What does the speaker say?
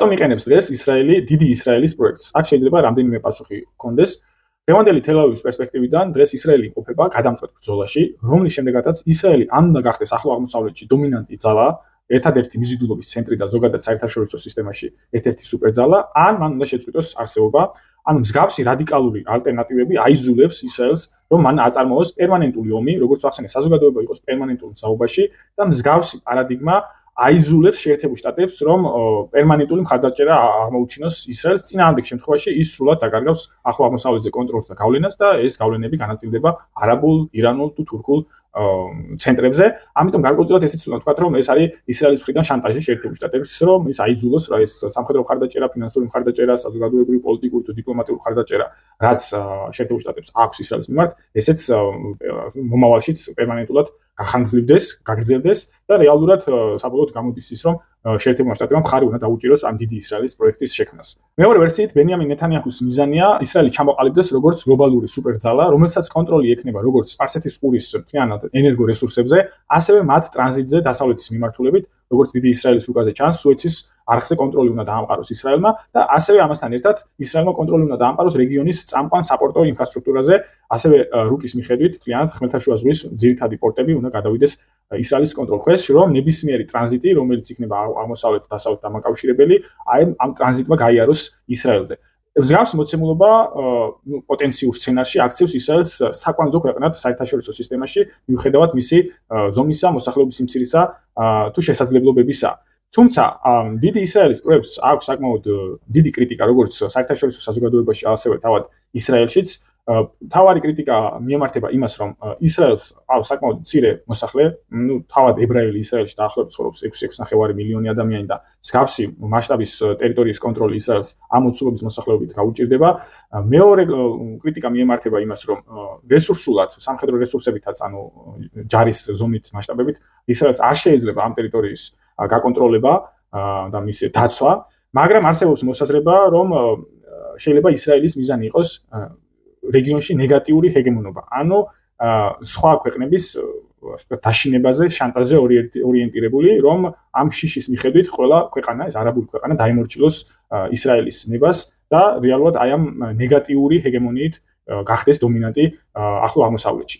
რატომ იყენებს დღეს ისრაელი დიდი ისრაელის პროექტს? აქ შეიძლება რამდენიმე პასუხი გქონდეს. დღევანდელი თელ-ავივის პერსპექტივიდან დღეს ისრაელი იმყოფება გადამწყვეტ ბრძოლაში, რომლის შემდეგაც ისრაელი ან უნდა გახდეს ახლო აღმოსავლეთში დომინანტი ძალა, ერთადერთი მიზიდულობის ცენტრი და ზოგადად საერთაშორისო სისტემაში ერთ-ერთი სუპერძალა, ან მან უნდა შეწყვიტოს არსებობა. ანუ მსგავსი რადიკალური ალტერნატივები აიძულებს ისრაელს, რომ მან აწარმოოს პერმანენტული ომი, როგორც ახსენე, საზოგადოება იყოს პერმანენტულ მზაობაში და მსგავსი პარადიგმა აიძულებს შეერთებულ შტატებს, რომ პერმანენტული მხარდაჭერა აღმოუჩინოს ისრაელს. წინააღმდეგ შემთხვევაში ის სრულად დაკარგავს ახლო აღმოსავლეთზე კონტროლს და გავლენას და ეს გავლენები განაწილდება არაბულ, ირანულ თუ თურქულ ცენტრებზე. ამიტომ გარკვეულწილად ესეც უნდა ვთქვათ, რომ ეს არის ისრაელის მხრიდან შანტაჟი შეერთებულ შტატებს, რომ ის აიძულოს რა ეს სამხედრო მხარდაჭერა, ფინანსური მხარდაჭერა, საზოგადოებრივი, პოლიტიკური თუ დიპლომატიური მხარდაჭერა, რაც შეერთებულ შტატებს აქვს ისრაელის მიმართ, ესეც მომავალშიც პერმანენტულად გახანგრძლივდეს, გაგრძელდეს და რეალურად საბოლოოდ გამოდის ის, რომ შეერთებულმა შტატებმა მხარი უნდა დაუჭიროს ამ დიდი ისრაელის პროექტის შექმნას. მეორე ვერსიით, ბენიამინ ნეთანიაჰუს მიზანია ისრაელი ჩამოყალიბდეს როგორც გლობალური სუპერძალა, რომელსაც კონტროლი ექნება როგორც სპარსეთის ყურის მთლიანად ენერგორესურსებზე, ასევე მათ ტრანზიტზე დასავლეთის მიმართულებით, როგორც დიდი ისრაელის რუკაზე ჩანს, სუეცის არხზე კონტროლი უნდა დაამყაროს ისრაელმა და ასევე ამასთან ერთად ისრაელმა კონტროლი უნდა დაამყაროს რეგიონის წამყვან საპორტო ინფრასტრუქტურაზე, ასევე რუკის მიხედვით მთლიანად ხმელთაშუა ზღვის ძირითადი პორტები უნდა გადავიდეს ისრაელის კონტროლქვეშ, რომ ნებისმიერი ტრანზიტი, რომელიც იქნება აღმოსავლეთ და დასავლეთ დამაკავშირებელი, აი ამ ტრანზიტმა გაიაროს ისრაელზე. მსგავსი მოცემულობა პოტენციურ სცენარში აქცევს ისრაელს საკვანძო ქვეყნად საერთაშორისო სისტემაში, მიუხედავად მისი ზომისა, მოსახლეობის სიმცირისა თუ შესაძლებლობებისა. თუმცა დიდი ისრაელის პროექტს აქვს საკმაოდ დიდი კრიტიკა როგორც საერთაშორისო საზოგადოებაში, ასევე თავად ისრაელშიც. თავარი კრიტიკა მიემართება იმას, რომ ისრაელს აქვს საკმაოდ მცირე მოსახლე, თავად ებრაელი ისრაელში დაახლოებით ცხოვრობს 6.5 მილიონი ადამიანი და მსგავსი მასშტაბის ტერიტორიის კონტროლი ისრაელს ამ მოცულობის მოსახლეობით გაუჭირდება. მეორე კრიტიკა მიემართება იმას, რომ რესურსულად, სამხედრო რესურსებითაც, ანუ ჯარის ზომით, მასშტაბებით, ისრაელს არ შეიძლება ამ ტერიტორიის გაკონტროლება და მისი დაცვა, მაგრამ არსებობს მოსაზრება, რომ შეიძლება ისრაელის მიზანი იყოს რეგიონში ნეგატიური ჰეგემონობა, ანუ სხვა ქვეყნების დაშინებაზე, შანტაჟზე ორიენტირებული, რომ ამ შიშის მიხედვით ყველა ქვეყანა, ეს არაბული ქვეყანა დაიმორჩილოს ისრაელის ნებას და რეალურად აი ამ ნეგატიური ჰეგემონიით გახდეს დომინანტი ახლო აღმოსავლეთში.